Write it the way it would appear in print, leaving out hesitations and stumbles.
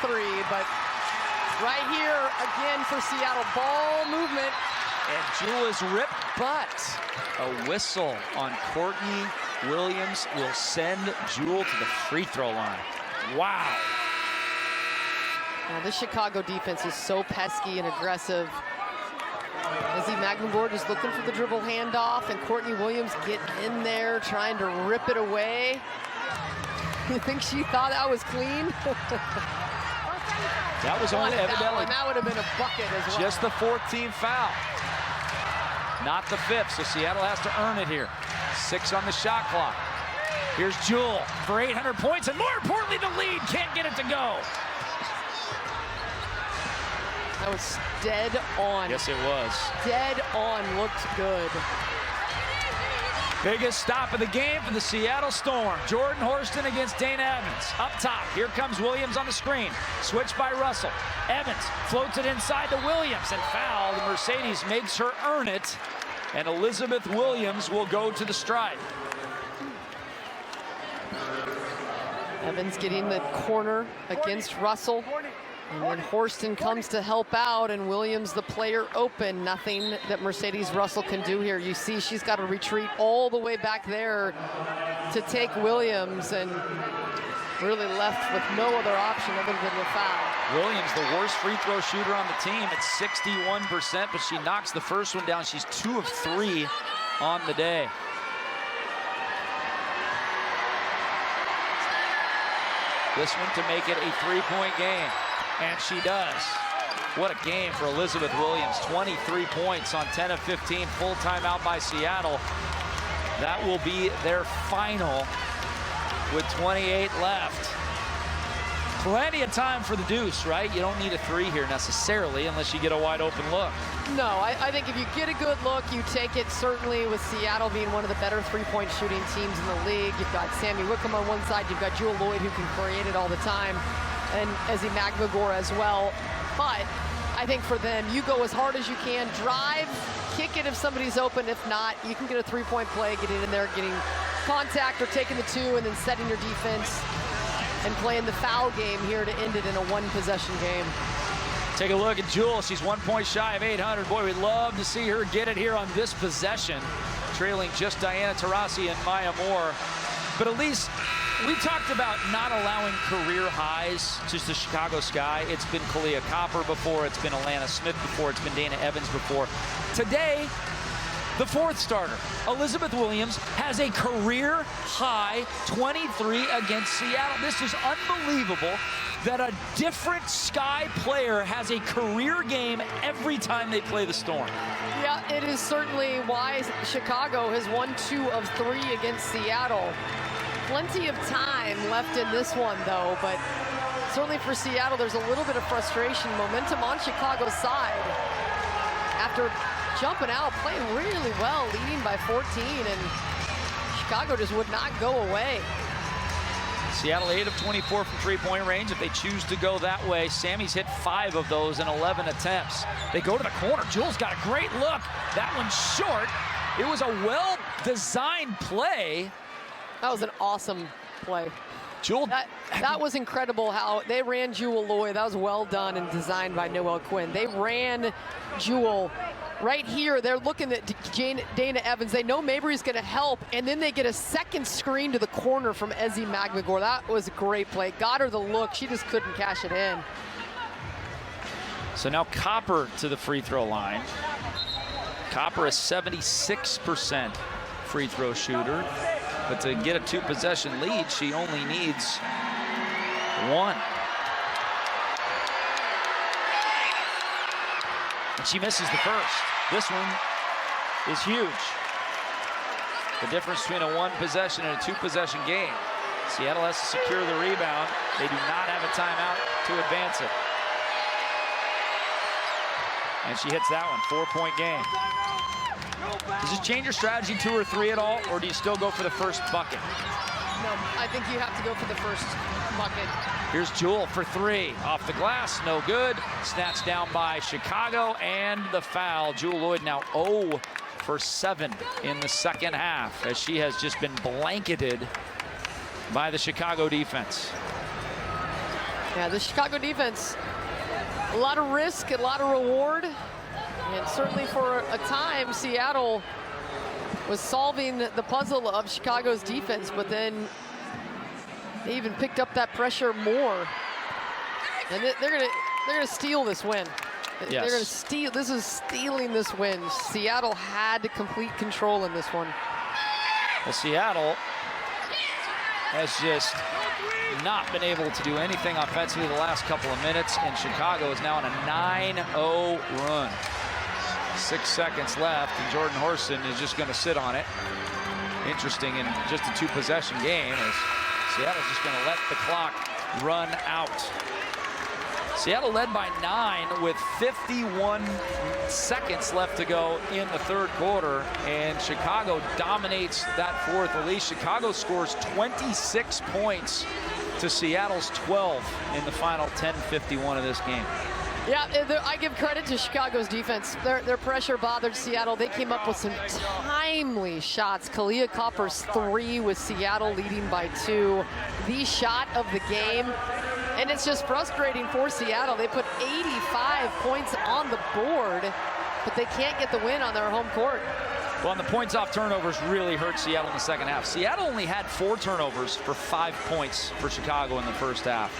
three, but right here again for Seattle, ball movement. And Jewel is ripped, but a whistle on Courtney Williams will send Jewel to the free throw line. Wow. Now, this Chicago defense is so pesky and aggressive. Izzy Magmagor just looking for the dribble handoff, and Courtney Williams getting in there, trying to rip it away. You think she thought that was clean? That was only evidently. That would have been a bucket as well. Just the 14th foul. Not the 5th, so Seattle has to earn it here. 6 on the shot clock. Here's Jewel for 800 points, and more importantly, the lead. Can't get it to go. That was dead on. Yes, it was. Dead on, looked good. Biggest stop of the game for the Seattle Storm. Jordan Horston against Dana Evans. Up top, here comes Williams on the screen. Switch by Russell. Evans floats it inside to Williams and foul. The Mercedes makes her earn it. And Elizabeth Williams will go to the stripe. Evans getting the corner against Russell. And then Horston comes to help out, and Williams, the player, open. Nothing that Mercedes Russell can do here. You see she's got to retreat all the way back there to take Williams, and really left with no other option other than the foul. Williams, the worst free throw shooter on the team at 61%, but she knocks the first one down. She's 2 of 3 on the day. This one to make it a 3-point game. And she does. What a game for Elizabeth Williams. 23 points on 10 of 15. Full timeout by Seattle. That will be their final with 28 left. Plenty of time for the deuce, right? You don't need a 3 here necessarily unless you get a wide open look. No, I think if you get a good look, you take it. Certainly with Seattle being one of the better 3-point shooting teams in the league. You've got Sammy Wickham on one side. You've got Jewel Lloyd, who can create it all the time, and Izzy Magmagor as well. But I think for them, you go as hard as you can, drive, kick it if somebody's open. If not, you can get a 3-point play, getting in there, getting contact or taking the 2, and then setting your defense and playing the foul game here to end it in a 1-possession game. Take a look at Jewel. She's 1 point shy of 800. Boy, we'd love to see her get it here on this possession, trailing just Diana Taurasi and Maya Moore. But at least we talked about not allowing career highs to the Chicago Sky. It's been Kalia Copper before. It's been Alana Smith before. It's been Dana Evans before. Today, the 4th starter, Elizabeth Williams, has a career high 23 against Seattle. This is unbelievable that a different Sky player has a career game every time they play the Storm. Yeah, it is certainly why Chicago has won 2 of 3 against Seattle. Plenty of time left in this one, though, but certainly for Seattle, there's a little bit of frustration, momentum on Chicago's side. After jumping out, playing really well, leading by 14, and Chicago just would not go away. Seattle 8 of 24 from 3-point range. If they choose to go that way, Sammy's hit 5 of those in 11 attempts. They go to the corner. Jewel's got a great look. That one's short. It was a well-designed play. That was an awesome play. Jewel. That was incredible how they ran Jewel Lloyd. That was well done and designed by Noelle Quinn. They ran Jewel right here. They're looking at Dana Evans. They know Mabry's going to help, and then they get a second screen to the corner from Izzy Magmagor. That was a great play. Got her the look. She just couldn't cash it in. So now Copper to the free throw line. Copper is 76% free throw shooter. But to get a 2-possession lead, she only needs 1. And she misses the first. This one is huge. The difference between a 1-possession and a 2-possession game. Seattle has to secure the rebound. They do not have a timeout to advance it. And she hits that one, 4-point game. Does this change your strategy 2 or 3 at all, or do you still go for the first bucket? No, I think you have to go for the first bucket. Here's Jewel for 3. Off the glass, no good. Snatched down by Chicago, and the foul. Jewel Lloyd now 0 for 7 in the second half, as she has just been blanketed by the Chicago defense. Yeah, the Chicago defense, a lot of risk, a lot of reward, and certainly for a time, Seattle was solving the puzzle of Chicago's defense, but then they even picked up that pressure more, and they're gonna steal this win. Yes. They're gonna steal. This is stealing this win. Seattle had complete control in this one. Well, Seattle has just not been able to do anything offensively the last couple of minutes, and Chicago is now on a 9-0 run. 6 seconds left, and Jordan Horson is just going to sit on it. Interesting in just a 2-possession game, as Seattle's just going to let the clock run out. Seattle led by 9 with 51 seconds left to go in the third quarter, and Chicago dominates that fourth. At least Chicago scores 26 points to Seattle's 12 in the final 10:51 of this game. Yeah, I give credit to Chicago's defense. Their pressure bothered Seattle. They came up with some timely shots. Kalia Copper's 3 with Seattle leading by 2. The shot of the game. And it's just frustrating for Seattle. They put 85 points on the board, but they can't get the win on their home court. Well, and the points off turnovers really hurt Seattle in the second half. Seattle only had 4 turnovers for 5 points for Chicago in the first half.